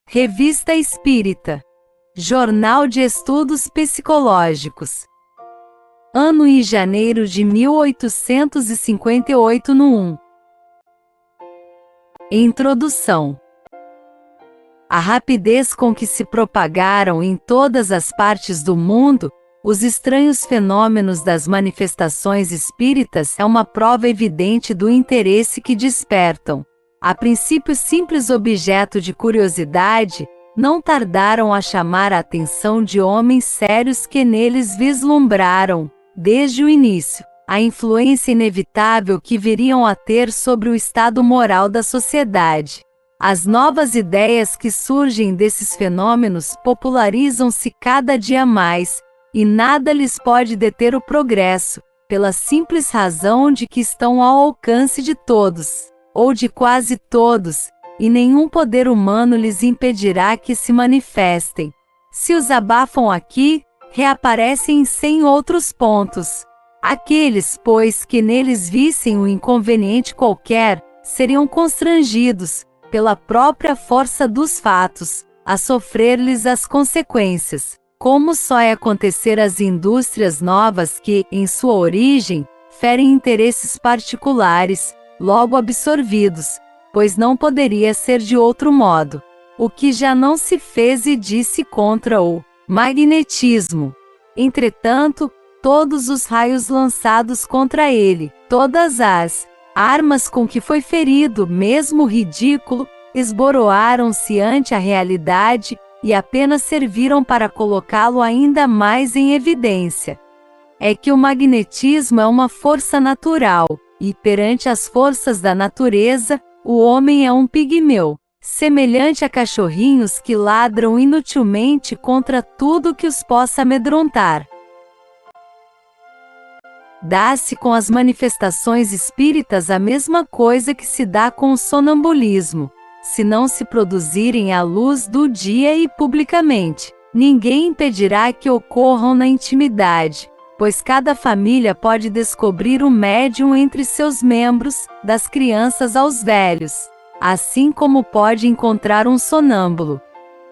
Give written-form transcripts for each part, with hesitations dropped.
Revista Espírita. Jornal de Estudos Psicológicos. Ano e janeiro de 1858 no 1. Introdução. A rapidez com que se propagaram em todas as partes do mundo os estranhos fenômenos das manifestações espíritas é uma prova evidente do interesse que despertam. A princípio simples objeto de curiosidade, não tardaram a chamar a atenção de homens sérios que neles vislumbraram, desde o início, a influência inevitável que viriam a ter sobre o estado moral da sociedade. As novas ideias que surgem desses fenômenos popularizam-se cada dia mais, e nada lhes pode deter o progresso, pela simples razão de que estão ao alcance de todos, ou de quase todos, e nenhum poder humano lhes impedirá que se manifestem. Se os abafam aqui, reaparecem em 100 outros pontos. Aqueles, pois, que neles vissem um inconveniente qualquer, seriam constrangidos, pela própria força dos fatos, a sofrer-lhes as consequências. Como só é acontecer às indústrias novas que, em sua origem, ferem interesses particulares, logo absorvidos, pois não poderia ser de outro modo. O que já não se fez e disse contra o magnetismo. Entretanto, todos os raios lançados contra ele, todas as armas com que foi ferido, mesmo o ridículo, esboroaram-se ante a realidade e apenas serviram para colocá-lo ainda mais em evidência. É que o magnetismo é uma força natural, e perante as forças da natureza, o homem é um pigmeu, semelhante a cachorrinhos que ladram inutilmente contra tudo que os possa amedrontar. Dá-se com as manifestações espíritas a mesma coisa que se dá com o sonambulismo. Se não se produzirem à luz do dia e publicamente, ninguém impedirá que ocorram na intimidade, pois cada família pode descobrir um médium entre seus membros, das crianças aos velhos, assim como pode encontrar um sonâmbulo.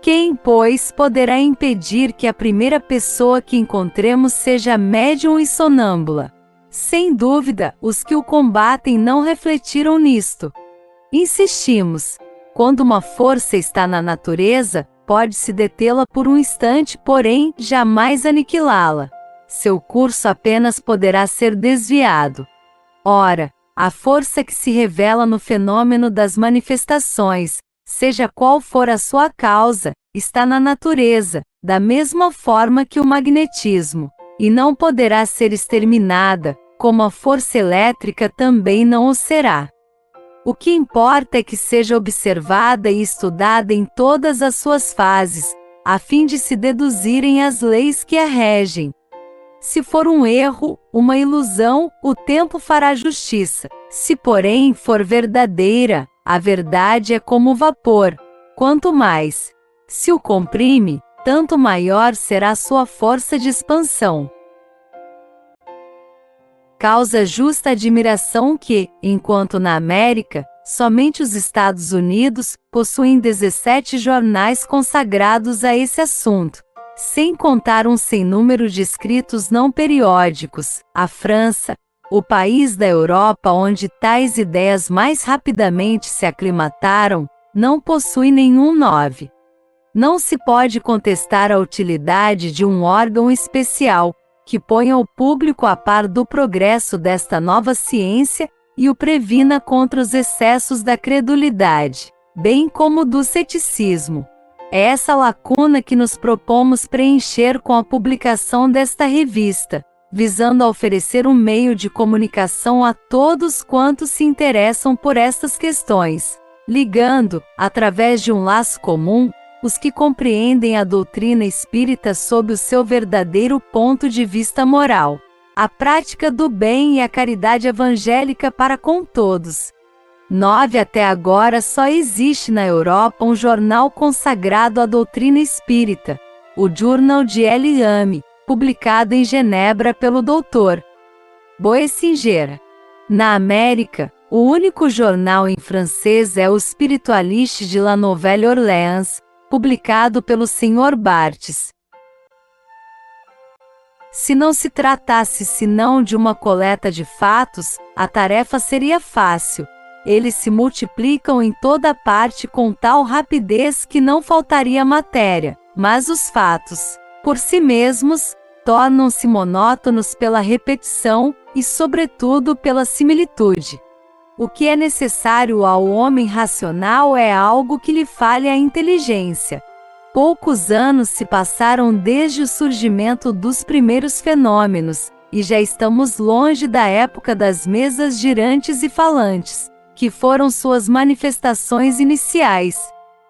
Quem, pois, poderá impedir que a primeira pessoa que encontremos seja médium e sonâmbula? Sem dúvida, os que o combatem não refletiram nisto. Insistimos. Quando uma força está na natureza, pode-se detê-la por um instante, porém, jamais aniquilá-la. Seu curso apenas poderá ser desviado. Ora, a força que se revela no fenômeno das manifestações, seja qual for a sua causa, está na natureza, da mesma forma que o magnetismo, e não poderá ser exterminada, como a força elétrica também não o será. O que importa é que seja observada e estudada em todas as suas fases, a fim de se deduzirem as leis que a regem. Se for um erro, uma ilusão, o tempo fará justiça. Se, porém, for verdadeira, a verdade é como vapor. Quanto mais se o comprime, tanto maior será sua força de expansão. Causa justa admiração que, enquanto na América, somente os Estados Unidos possuem 17 jornais consagrados a esse assunto, sem contar um sem número de escritos não periódicos, a França, o país da Europa onde tais ideias mais rapidamente se aclimataram, não possui nenhum 9. Não se pode contestar a utilidade de um órgão especial, que ponha o público a par do progresso desta nova ciência e o previna contra os excessos da credulidade, bem como do ceticismo. É essa lacuna que nos propomos preencher com a publicação desta revista, visando a oferecer um meio de comunicação a todos quantos se interessam por estas questões, ligando, através de um laço comum, os que compreendem a doutrina espírita sob o seu verdadeiro ponto de vista moral, a prática do bem e a caridade evangélica para com todos. 9. Até agora só existe na Europa um jornal consagrado à doutrina espírita, o Journal de L.Am., publicado em Genebra pelo Dr. Boessinger. Na América, o único jornal em francês é o Spiritualiste de La Nouvelle Orléans, publicado pelo Sr. Barthes. Se não se tratasse senão de uma coleta de fatos, a tarefa seria fácil. Eles se multiplicam em toda parte com tal rapidez que não faltaria matéria, mas os fatos, por si mesmos, tornam-se monótonos pela repetição e, sobretudo, pela similitude. O que é necessário ao homem racional é algo que lhe fale a inteligência. Poucos anos se passaram desde o surgimento dos primeiros fenômenos, e já estamos longe da época das mesas girantes e falantes, que foram suas manifestações iniciais.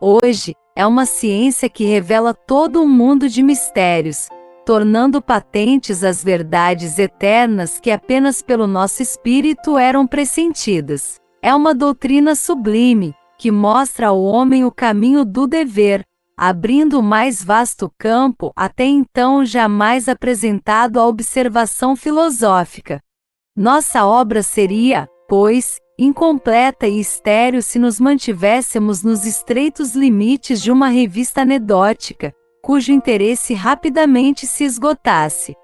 Hoje, é uma ciência que revela todo um mundo de mistérios, tornando patentes as verdades eternas que apenas pelo nosso espírito eram pressentidas. É uma doutrina sublime, que mostra ao homem o caminho do dever, abrindo o mais vasto campo até então jamais apresentado à observação filosófica. Nossa obra seria, pois, incompleta e estéril se nos mantivéssemos nos estreitos limites de uma revista anedótica, cujo interesse rapidamente se esgotasse.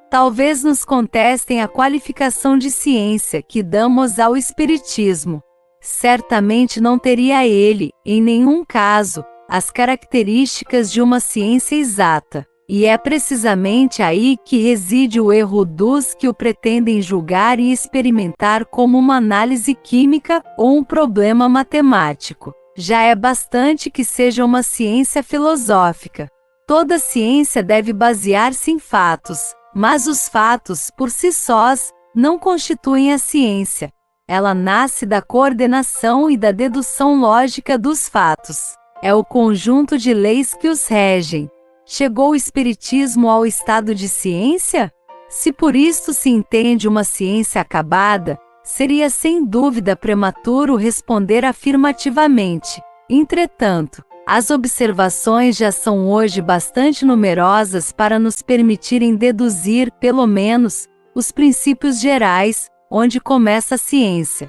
Talvez nos contestem a qualificação de ciência que damos ao Espiritismo. Certamente não teria ele, em nenhum caso, as características de uma ciência exata. E é precisamente aí que reside o erro dos que o pretendem julgar e experimentar como uma análise química ou um problema matemático. Já é bastante que seja uma ciência filosófica. Toda ciência deve basear-se em fatos, mas os fatos, por si sós, não constituem a ciência. Ela nasce da coordenação e da dedução lógica dos fatos. É o conjunto de leis que os regem. Chegou o Espiritismo ao estado de ciência? Se por isto se entende uma ciência acabada, seria sem dúvida prematuro responder afirmativamente. Entretanto, as observações já são hoje bastante numerosas para nos permitirem deduzir, pelo menos, os princípios gerais, onde começa a ciência.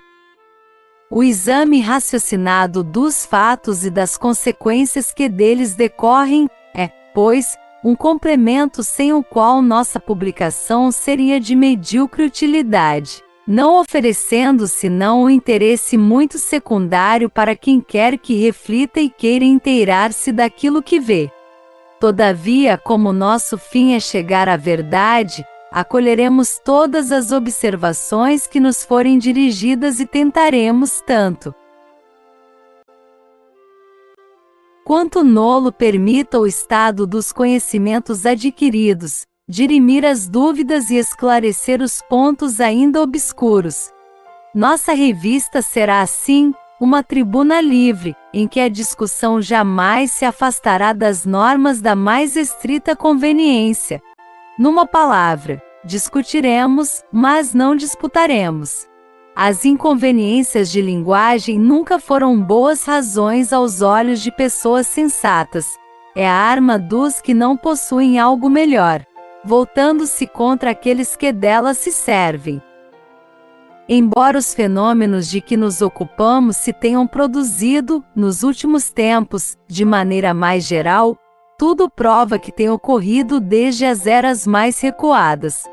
O exame raciocinado dos fatos e das consequências que deles decorrem é, pois, um complemento sem o qual nossa publicação seria de medíocre utilidade, não oferecendo senão um interesse muito secundário para quem quer que reflita e queira inteirar-se daquilo que vê. Todavia, como nosso fim é chegar à verdade, acolheremos todas as observações que nos forem dirigidas e tentaremos tanto quanto nolo permita o estado dos conhecimentos adquiridos, dirimir as dúvidas e esclarecer os pontos ainda obscuros. Nossa revista será, assim, uma tribuna livre, em que a discussão jamais se afastará das normas da mais estrita conveniência. Numa palavra, discutiremos, mas não disputaremos. As inconveniências de linguagem nunca foram boas razões aos olhos de pessoas sensatas. É a arma dos que não possuem algo melhor, voltando-se contra aqueles que dela se servem. Embora os fenômenos de que nos ocupamos se tenham produzido, nos últimos tempos, de maneira mais geral, tudo prova que tem ocorrido desde as eras mais recuadas.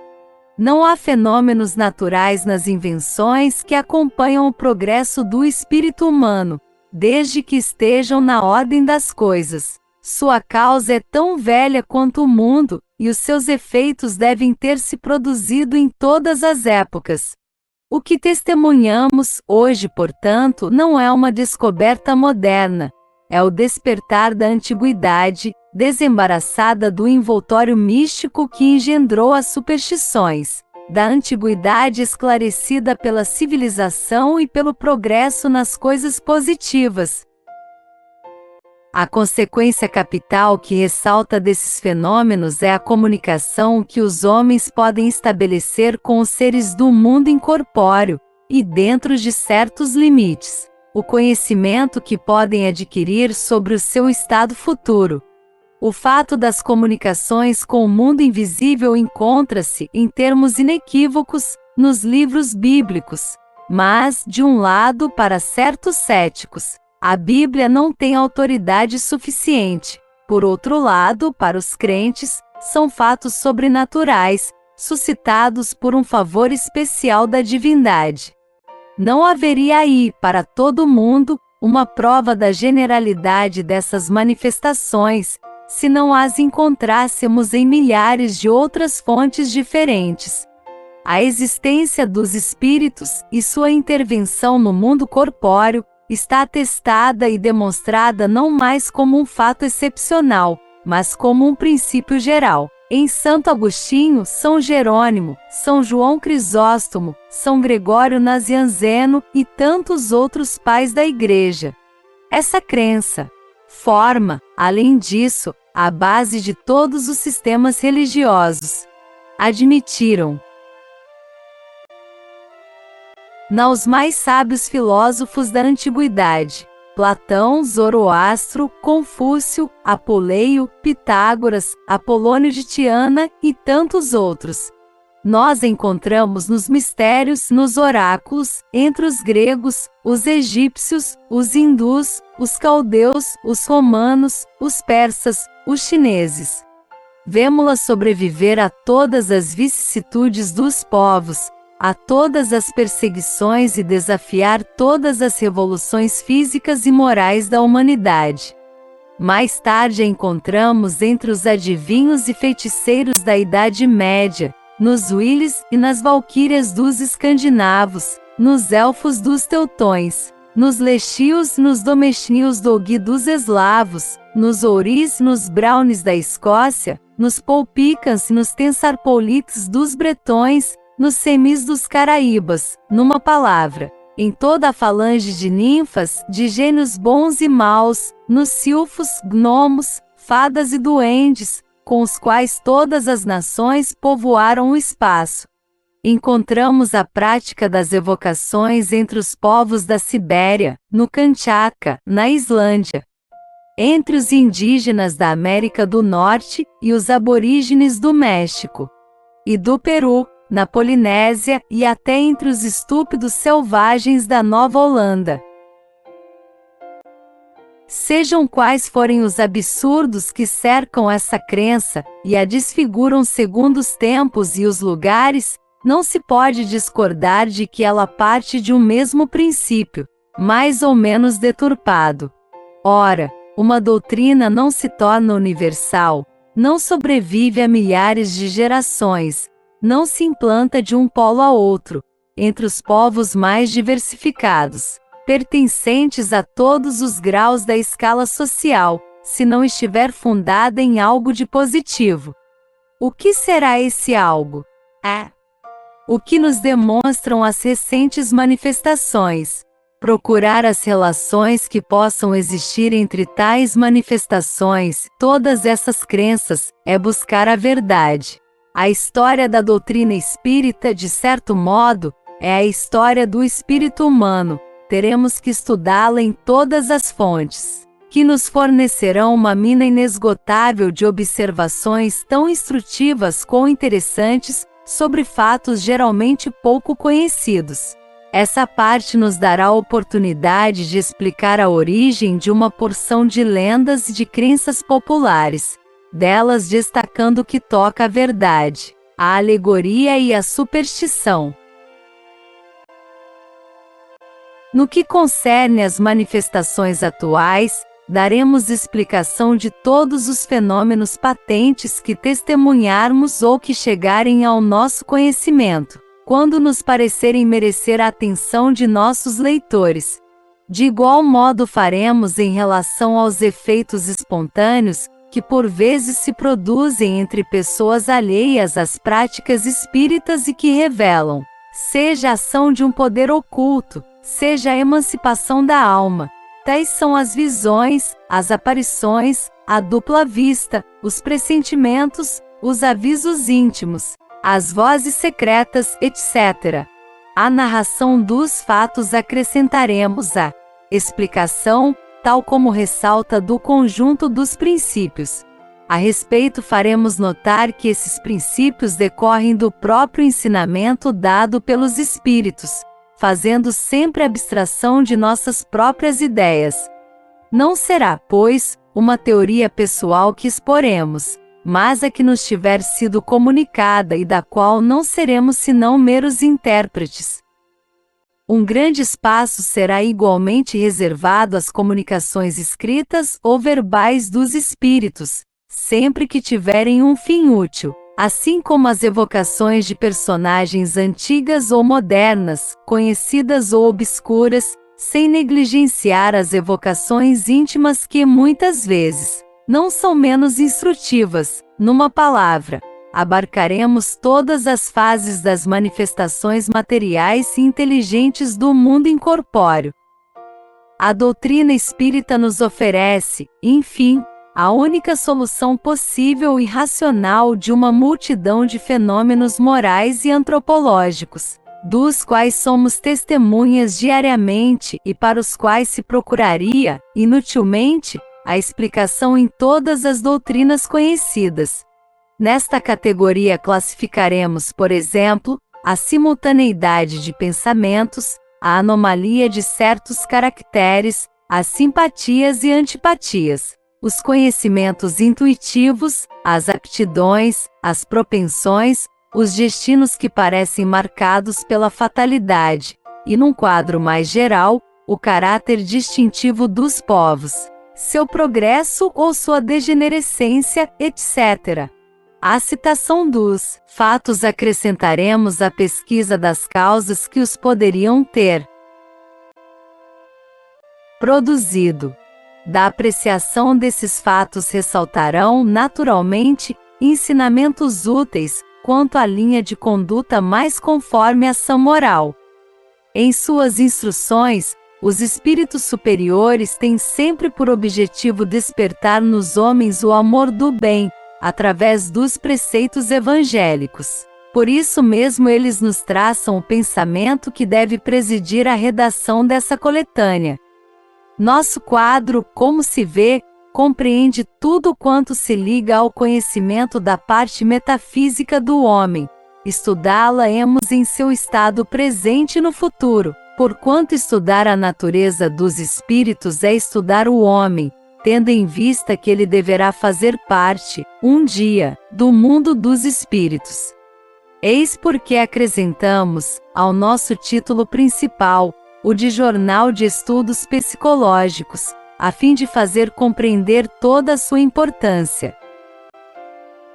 Não há fenômenos naturais nas invenções que acompanham o progresso do espírito humano, desde que estejam na ordem das coisas. Sua causa é tão velha quanto o mundo, e os seus efeitos devem ter se produzido em todas as épocas. O que testemunhamos hoje, portanto, não é uma descoberta moderna, é o despertar da antiguidade, desembaraçada do envoltório místico que engendrou as superstições, da antiguidade esclarecida pela civilização e pelo progresso nas coisas positivas. A consequência capital que ressalta desses fenômenos é a comunicação que os homens podem estabelecer com os seres do mundo incorpóreo, e dentro de certos limites, o conhecimento que podem adquirir sobre o seu estado futuro. O fato das comunicações com o mundo invisível encontra-se, em termos inequívocos, nos livros bíblicos, mas, de um lado, para certos céticos, A Bíblia não tem autoridade suficiente. Por outro lado, para os crentes, são fatos sobrenaturais, suscitados por um favor especial da divindade. Não haveria aí, para todo mundo, uma prova da generalidade dessas manifestações, se não as encontrássemos em milhares de outras fontes diferentes. A existência dos espíritos e sua intervenção no mundo corpóreo está atestada e demonstrada não mais como um fato excepcional, mas como um princípio geral. Em Santo Agostinho, São Jerônimo, São João Crisóstomo, São Gregório Nazianzeno e tantos outros pais da Igreja. Essa crença forma, além disso, a base de todos os sistemas religiosos. Admitiram os mais sábios filósofos da antiguidade: Platão, Zoroastro, Confúcio, Apoleio, Pitágoras, Apolônio de Tiana e tantos outros. Nós encontramos nos mistérios, nos oráculos, entre os gregos, os egípcios, os hindus, os caldeus, os romanos, os persas, os chineses. Vemo-la sobreviver a todas as vicissitudes dos povos, a todas as perseguições e desafiar todas as revoluções físicas e morais da humanidade. Mais tarde a encontramos entre os adivinhos e feiticeiros da Idade Média, nos Willis e nas valquírias dos escandinavos, nos elfos dos teutões, nos lexios, nos domestios dogi dos eslavos, nos ouris, nos brownies da Escócia, nos polpicans, nos tensarpoliques dos bretões, nos semis dos caraíbas, numa palavra, em toda a falange de ninfas, de gênios bons e maus, nos silfos, gnomos, fadas e duendes, com os quais todas as nações povoaram o espaço. Encontramos a prática das evocações entre os povos da Sibéria, no Kamchatka, na Islândia, entre os indígenas da América do Norte e os aborígenes do México e do Peru, na Polinésia e até entre os estúpidos selvagens da Nova Holanda. Sejam quais forem os absurdos que cercam essa crença e a desfiguram segundo os tempos e os lugares, não se pode discordar de que ela parte de um mesmo princípio, mais ou menos deturpado. Ora, uma doutrina não se torna universal, não sobrevive a milhares de gerações, não se implanta de um polo a outro, entre os povos mais diversificados, pertencentes a todos os graus da escala social, se não estiver fundada em algo de positivo. O que será esse algo? O que nos demonstram as recentes manifestações. Procurar as relações que possam existir entre tais manifestações, todas essas crenças, é buscar a verdade. A história da doutrina espírita, de certo modo, é a história do espírito humano. Teremos que estudá-la em todas as fontes, que nos fornecerão uma mina inesgotável de observações tão instrutivas como interessantes, sobre fatos geralmente pouco conhecidos. Essa parte nos dará a oportunidade de explicar a origem de uma porção de lendas e de crenças populares, delas destacando o que toca à verdade, a alegoria e a superstição. No que concerne às manifestações atuais, daremos explicação de todos os fenômenos patentes que testemunharmos ou que chegarem ao nosso conhecimento, quando nos parecerem merecer a atenção de nossos leitores. De igual modo faremos em relação aos efeitos espontâneos, que por vezes se produzem entre pessoas alheias às práticas espíritas e que revelam, seja a ação de um poder oculto, seja a emancipação da alma. Tais são as visões, as aparições, a dupla vista, os pressentimentos, os avisos íntimos, as vozes secretas, etc. À narração dos fatos acrescentaremos a explicação, tal como ressalta do conjunto dos princípios. A respeito faremos notar que esses princípios decorrem do próprio ensinamento dado pelos espíritos, fazendo sempre abstração de nossas próprias ideias, Não será, pois, uma teoria pessoal que exporemos, mas a que nos tiver sido comunicada e da qual não seremos senão meros intérpretes. Um grande espaço será igualmente reservado às comunicações escritas ou verbais dos espíritos, sempre que tiverem um fim útil, assim como as evocações de personagens antigas ou modernas, conhecidas ou obscuras, sem negligenciar as evocações íntimas que, muitas vezes, não são menos instrutivas. Numa palavra, abarcaremos todas as fases das manifestações materiais e inteligentes do mundo incorpóreo. A doutrina espírita nos oferece, enfim, a única solução possível e racional de uma multidão de fenômenos morais e antropológicos, dos quais somos testemunhas diariamente e para os quais se procuraria, inutilmente, a explicação em todas as doutrinas conhecidas. Nesta categoria classificaremos, por exemplo, a simultaneidade de pensamentos, a anomalia de certos caracteres, as simpatias e antipatias, os conhecimentos intuitivos, as aptidões, as propensões, os destinos que parecem marcados pela fatalidade, e num quadro mais geral, o caráter distintivo dos povos, seu progresso ou sua degenerescência, etc. À citação dos fatos acrescentaremos a pesquisa das causas que os poderiam ter produzido. Da apreciação desses fatos ressaltarão, naturalmente, ensinamentos úteis quanto à linha de conduta mais conforme a ação moral. Em suas instruções, os espíritos superiores têm sempre por objetivo despertar nos homens o amor do bem, através dos preceitos evangélicos. Por isso mesmo eles nos traçam o pensamento que deve presidir a redação dessa coletânea. Nosso quadro, como se vê, compreende tudo quanto se liga ao conhecimento da parte metafísica do homem. Estudá-la-emos em seu estado presente e no futuro, porquanto estudar a natureza dos espíritos é estudar o homem, tendo em vista que ele deverá fazer parte, um dia, do mundo dos espíritos. Eis porque acrescentamos, ao nosso título principal, o de Jornal de Estudos Psicológicos, a fim de fazer compreender toda a sua importância.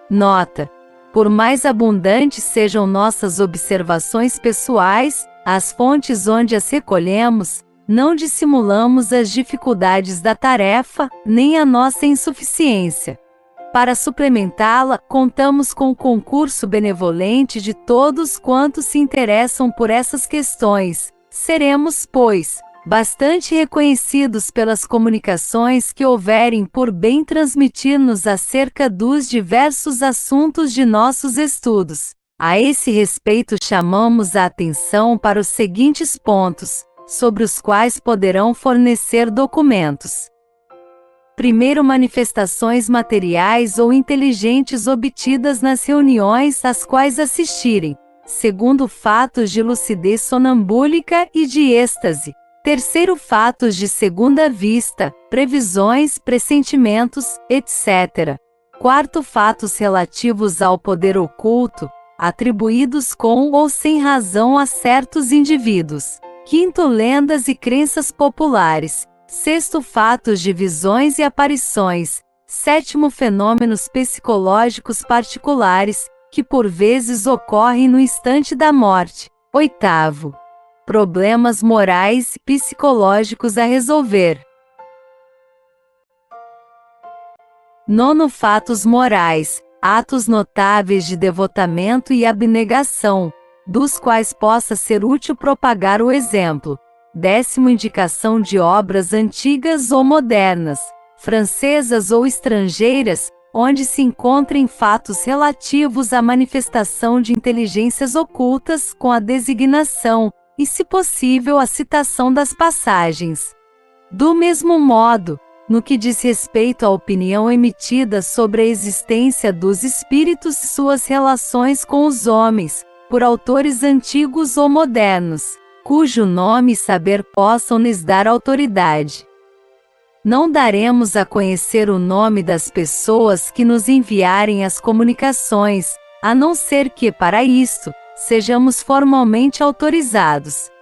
Nota: por mais abundantes sejam nossas observações pessoais, as fontes onde as recolhemos, não dissimulamos as dificuldades da tarefa, nem a nossa insuficiência. Para suplementá-la, contamos com o concurso benevolente de todos quantos se interessam por essas questões. Seremos, pois, bastante reconhecidos pelas comunicações que houverem por bem transmitir-nos acerca dos diversos assuntos de nossos estudos. A esse respeito chamamos a atenção para os seguintes pontos, sobre os quais poderão fornecer documentos. Primeiro, manifestações materiais ou inteligentes obtidas nas reuniões às quais assistirem. Segundo, fatos de lucidez sonambúlica e de êxtase. Terceiro, fatos de segunda vista, previsões, pressentimentos, etc. Quarto, fatos relativos ao poder oculto, atribuídos com ou sem razão a certos indivíduos. Quinto, lendas e crenças populares. Sexto, fatos de visões e aparições. Sétimo, fenômenos psicológicos particulares, que por vezes ocorrem no instante da morte. Oitavo, problemas morais e psicológicos a resolver. Nono, fatos morais, atos notáveis de devotamento e abnegação, dos quais possa ser útil propagar o exemplo. Décimo, indicação de obras antigas ou modernas, francesas ou estrangeiras, onde se encontrem fatos relativos à manifestação de inteligências ocultas com a designação, e se possível a citação das passagens. Do mesmo modo, no que diz respeito à opinião emitida sobre a existência dos espíritos e suas relações com os homens, por autores antigos ou modernos, cujo nome e saber possam lhes dar autoridade. Não daremos a conhecer o nome das pessoas que nos enviarem as comunicações, a não ser que, para isso, sejamos formalmente autorizados.